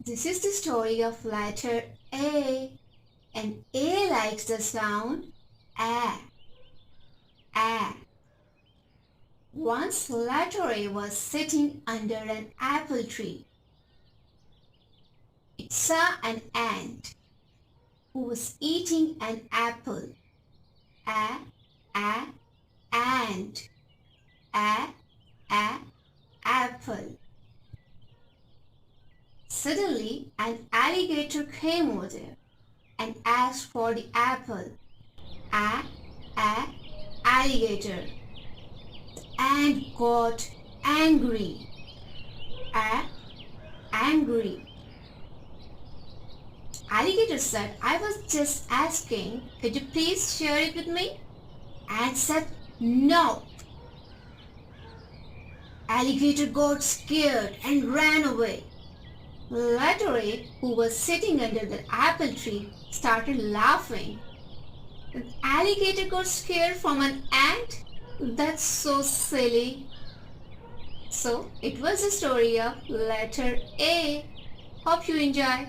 This is the story of letter A, and A likes the sound A. A. Once letter A was sitting under an apple tree. It saw an ant who was eating an apple. A, ant. A, apple. Suddenly, an alligator came over there and asked for the apple. A, alligator. The ant got angry. Angry. Alligator said, I was just asking, could you please share it with me? Ant said, no. Alligator got scared and ran away. Letter A, who was sitting under the apple tree, started laughing. An alligator got scared from an ant? That's so silly. So, it was the story of letter A. Hope you enjoy.